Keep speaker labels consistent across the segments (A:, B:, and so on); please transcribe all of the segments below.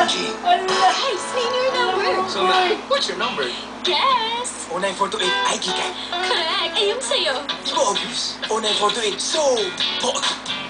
A: Angie.
B: Guys, name your number.
A: So, what's your number?
B: Guess.
A: 09428 Aiki ka.
B: Correct. Ay, yung sa'yo.
A: Di ba obvious? 09428 so...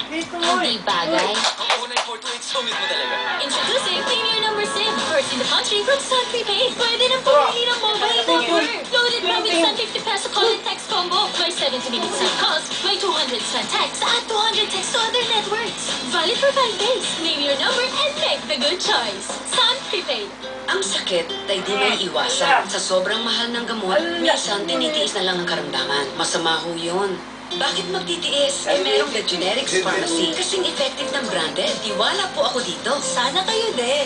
B: Hindi bagay.
A: 09428 so mismo talaga.
B: Introducing Premier Number 6. First in the country from Sun Prepaid. Pwede nang pumili ng mobile number. Loaded na with Sun 50 peso call and text combo. May 70-minute Sun calls. May 200 Sun text at 200 text to other networks. Valid for 5 days. Name your number and make the good choice. Sun Prepaid.
C: Ang sakit ay di may iwasan. Sa sobrang mahal ng gamot, minsan tinitiis na lang ang karamdaman. Masama ho yun. Bakit magtitiis? Merong The Generics Pharmacy. Kasing effective ng branded. Tiwala po ako dito. Sana kayo din.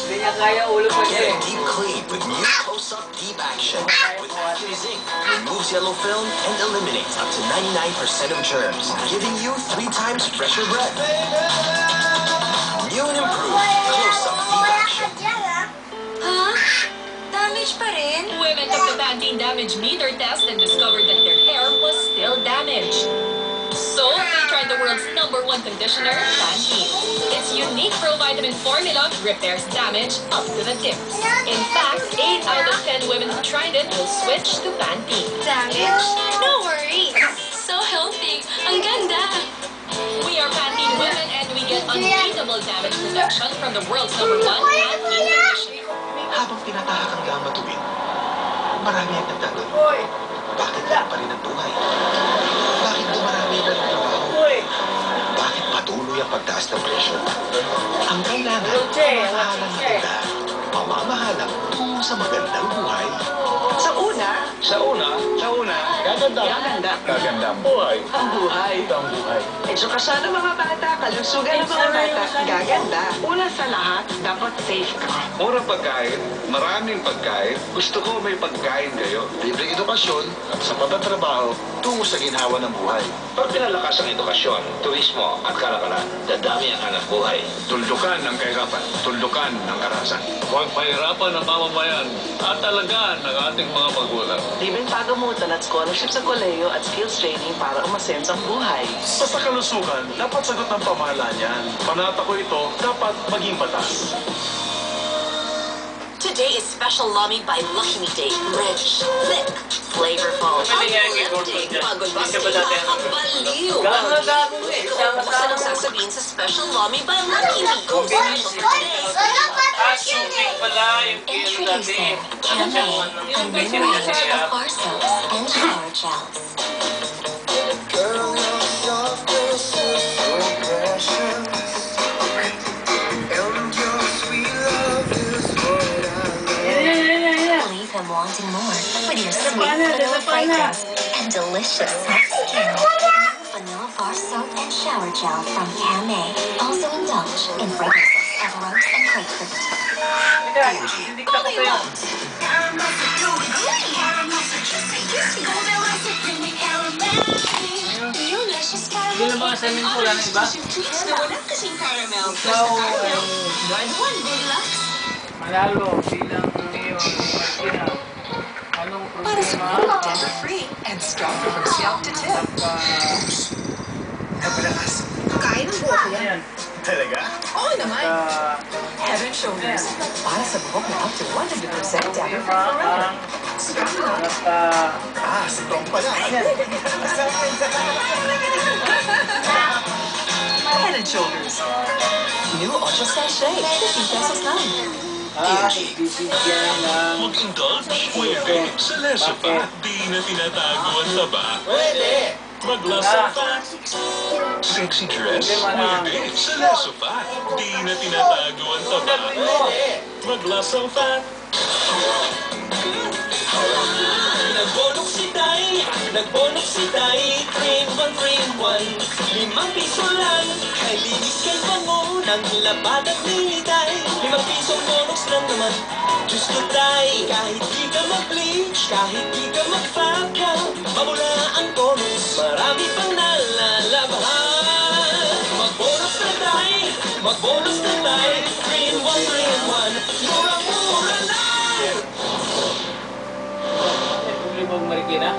D: Hindi niya kaya ulo pa
A: Get
D: siya.
A: it deep clean with new Close-Up Deep Action. With Active Zinc, removes yellow film and eliminates up to 99% of germs, giving you 3 times fresher breath. New and improved Close-Up Deep Action.
C: Ha? Damage pa rin?
B: Women took the Pantene Damage Meter test and discovered that their hair was still damaged. So, they tried the world's #1 conditioner, Pantene. Its unique provitamin formula repairs damage up to the tips. In fact, 8 out of 10 women who tried it will switch to Pantene.
C: Damage?
B: No worries! So healthy! Ang ganda! We are Pantene women and we get unbeatable damage protection from the world's #1 Pantene conditioner.
A: Habang tinatahak ang gama tuwid, marami ang nagtatanong, bakit lang pa rin ang buhay? Bakit dumarami na ng trabaho? Bakit patuloy ang pagtaas ng presyo? Ang kailangan, pamamahalang maganda. Pamamahalang tungo sa magandang buhay.
D: Sa una, gaganda ang buhay.
E: Ang buhay. Edukasyon ng mga bata, kalusugan ng mga bata, gaganda. Una sa lahat, dapat safe ka.
D: Murang pagkain, maraming pagkain. Gusto ko may pagkain kayo.
A: Libreng edukasyon sa pagtatrabaho tungo sa ginhawa ng buhay.
D: Pag pinalakas ang edukasyon, turismo at kalakalan, dadami ang hanap buhay. Tuldukan ng kahirapan, tuldukan ng karahasan. Huwag pahirapan ang mamamayan at alagaan ng ating mga magulang.
E: Libreng pagamutan at scholarship sa koleyo at skills training para umasenso ang buhay.
F: Basta kalusugan, dapat sagot ng pamahalaan yan. Panata ko ito, dapat maging batas.
C: Today is Special Lummy by Lucky Me Day. Rich, thick, flavorful, uplifting, pagod ba sa nakakabaliw. Ikaw, buksan ang sasabihin sa Special Lummy by Lucky Me. Special for today.
B: Introducing Camay, a new range of bar soaps and shower gels. Leave him wanting more with your sweet vanilla fragrance and delicious soft skin. Vanilla bar soap and shower gel from Camay. Also indulge in fragrances of rose and grapefruit. All you want. Delicious caramel.
D: Hindi naman sa amin wala na iba.
B: Treats na wala kasing caramel. Basta caramel. One deluxe.
D: Manalo bilang iyong Martina. Anong
G: Para sa
D: problema?
G: mga gender-free and stronger from scalp to tip.
A: Napalakas.
G: Kakain ng buhok ko yan.
D: Ayan.
A: Talaga?
G: Oo naman. Head and Shoulders. Para sa buhok na up to 100% damage-free forever. Strong enough.
A: Strong pala.
G: Head and Shoulders. New Ultra Sachet. 50 pesos lang.
D: Bibigyan ng...
F: Mag-indulge? Pwede. Sa Lesofa, di na tinatago ang taba.
D: Pwede!
F: Maglasofa. Sexy dress? Pwede. Sa Lesofa, di na tinatago ang taba. Maglasofa.
H: Nagbonok si Tay, cream 1. 5 piso lang, kay linis kay bango ng lapad at nilitay. 5 pisong bonus lang naman, Diyos ko Tay. Kahit di ka mag-bleach, kahit di ka mag-fabka, mabula ang bonus, marami pang nalalabhan. Mag-bonus na Tay, mag-bonus na Tay, cream 1. Murang-mura lang.
D: Libong Marikina.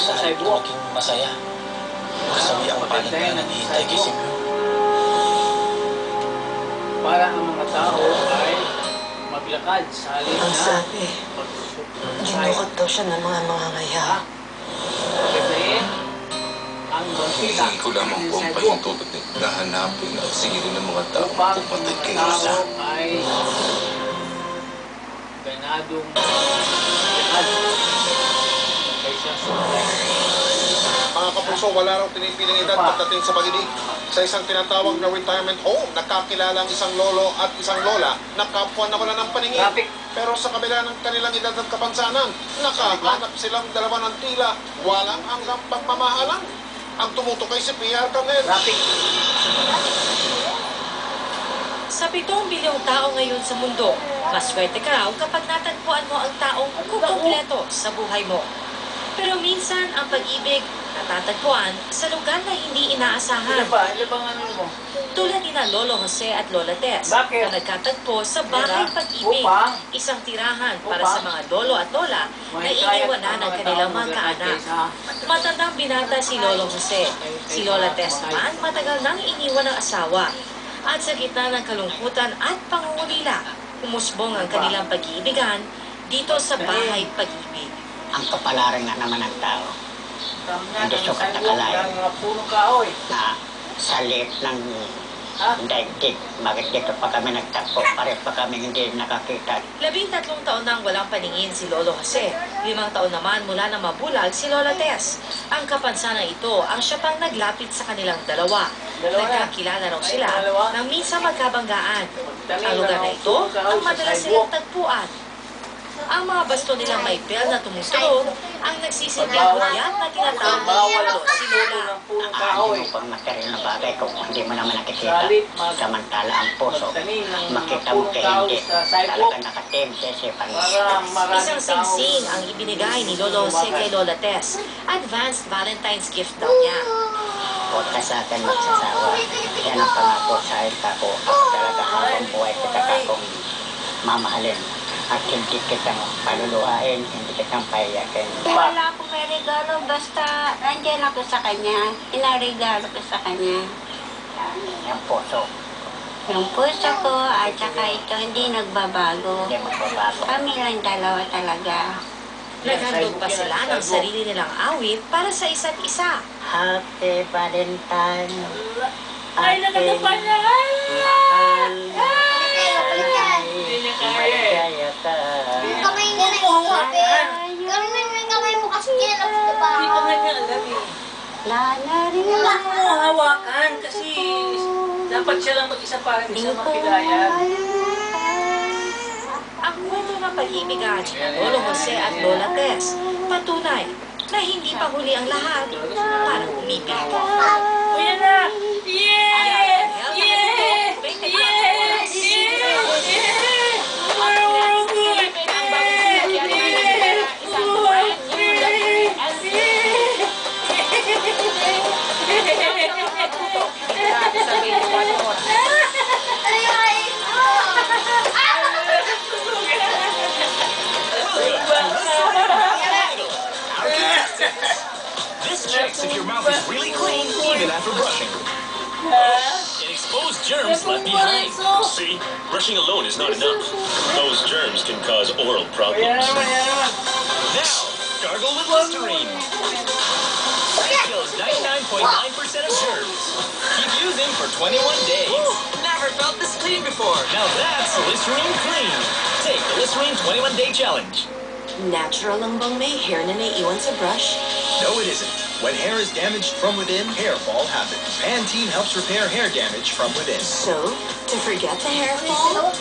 D: Sa sidewalk.
A: Masaya. Kasabi ang panig na nanihintay kay Simyo.
I: para ang mga tao ay maglakad sa halip
C: Ang
I: na
C: sabi, ginukot daw siya ng mga ngaya.
I: pagkain ang bangkita.
J: Hindi ko lamang po ang pahintulot na hanapin at singilin ng mga tao
I: Upang
J: pumatay
I: ang
J: kay
I: tao
J: Rosa.
I: ay ganadong lakad kaysa sumunod.
A: Mga kapuso, wala raw pinipiling edad pagdating sa pag-ibig. Sa isang tinatawag na retirement home, nakakilala ang isang lolo at isang lola na kapwa na wala ng paningin.
I: Traffic.
A: Pero sa kabila ng kanilang edad at kapansanan, nakahanap silang dalawa ng tila walang hanggang pagmamahalan. Ang tumutukay si P.R. Carnel.
I: Traffic.
K: Sa 7 bilyong tao ngayon sa mundo, maswerte ka raw kapag natagpuan mo ang taong kukumpleto sa buhay mo. Pero minsan, ang pag-ibig natatagpuan sa lugar na hindi inaasahan.
I: Ilan ba ang ano mo?
K: Tulad ni na Lolo Jose at Lola Tess
I: Bakit?
K: na nagkatagpo sa bahay pag-ibig,
I: Upang?
K: isang tirahan para sa mga lolo at lola na iniwanan ng kanilang mga kaanak. Matandang binata si Lolo Jose. Si Lola Tess naman matagal nang iniwan ng asawa. At sa gitna ng kalungkutan at pangungulila, umusbong ang kanilang pag-iibigan dito sa bahay pag-ibig.
L: Ang kapalaran nga naman ng tao hindi sukat na kalayan
I: Puro kahoy.
L: na sa liit ng daigdig. Bakit dito pa kami nagtakpo? Pare pa kami hindi nakakita.
K: 13 taon nang walang paningin si Lolo Jose. 5 taon naman mula na mabulag si Lola Tess. Ang kapansanan ito ang siya pang naglapit sa kanilang dalawa. Nagkakilala raw sila nang minsan magkabanggaan. Ang lugar na ito ang madalas silang tagpuan. Ang mga basto nilang may bel na tumutulog ang nagsisilbing hudyat na tinatawag na si Lola.
L: Hindi mo pang material na bagay kung hindi mo naman nakikita. Samantala ang puso, makita mo kaya hindi. Talaga nakatim sa isipan mo.
K: Isang singsing ang ibinigay ni Lolo Jose kay Lola Tess. Advanced Valentine's gift daw niya.
L: Huwag ka sa akin magsasawa. Yan ang pangako sa akin kako. Ako talaga habang buhay kita kakong mamahalin. At hindi kitang paluluhain, hindi kitang payakin.
M: Wala akong may regalo, basta nandiyan ako sa kanya. Inaregalo ko sa kanya.
L: Yung puso,
M: Yung puso ko at saka ito hindi nagbabago.
L: hindi magbabago.
M: Kami lang dalawa talaga.
K: Naghandog pa sila ng sarili nilang awit para sa isa't isa.
L: Happy Valentine.
K: Ay, nagkatapal na!
L: Mahal. Maligaya ka.
B: Kamay nga na yung kape. Kamay mo yung kamay mo kasi kinalapit ka pa.
C: Hindi ko nga niya alam eh.
M: Nanari
C: Wala mo hawakan kasi dapat siya lang mag-isa para hindi siya makilayan.
K: Ang kwento ng pag-ibigan ni Lolo Jose at Lola Tess, patunay na hindi pa huli ang lahat para umibig.
C: Kuya na! Yeah! Yeah!
H: This checks if your mouth is really clean, even after brushing. And expose germs left behind. See, brushing alone is not enough. Those germs can cause oral problems. Now, gargle with Listerine. It kills 99.9% of germs. Keep using for 21 days.
C: Never felt this clean before.
H: Now that's Listerine Clean. Take the Listerine 21-Day Challenge.
C: Natural lang bang may hair na naiiwan sa brush?
N: No, it isn't. When hair is damaged from within, hair fall happens. Pantene helps repair hair damage from within.
C: So, to forget the hair fall,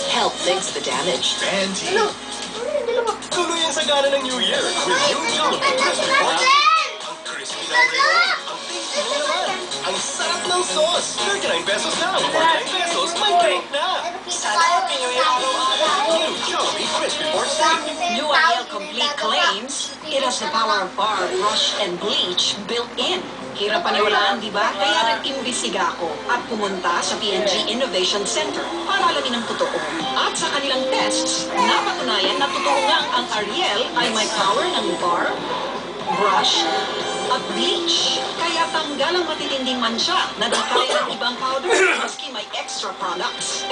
C: help fix the damage.
N: Pantene.
H: Tuloy ang sagana ng New Year with New Jollibee Crispy Corn. Ang crispy na rin. Ang tasty mo naman. Ang sarap ng sauce. 39 pesos na. 49 pesos, may cake na. Sarap ninyo yung araw-araw. New Jollibee Crispy Pork Steak.
G: New Ariel Complete claims it has the power of bar, brush, and bleach built in. Hirap paniwalaan, di ba? Kaya nag-imbisiga ako at pumunta sa PNG Innovation Center para alamin ang totoo. At sa kanilang tests, napatunayan na totoo nga ang Ariel ay may power ng bar, brush, at bleach. Kaya Kaya tanggal ang matitinding mansya na di kaya ng ibang powder maski may extra products.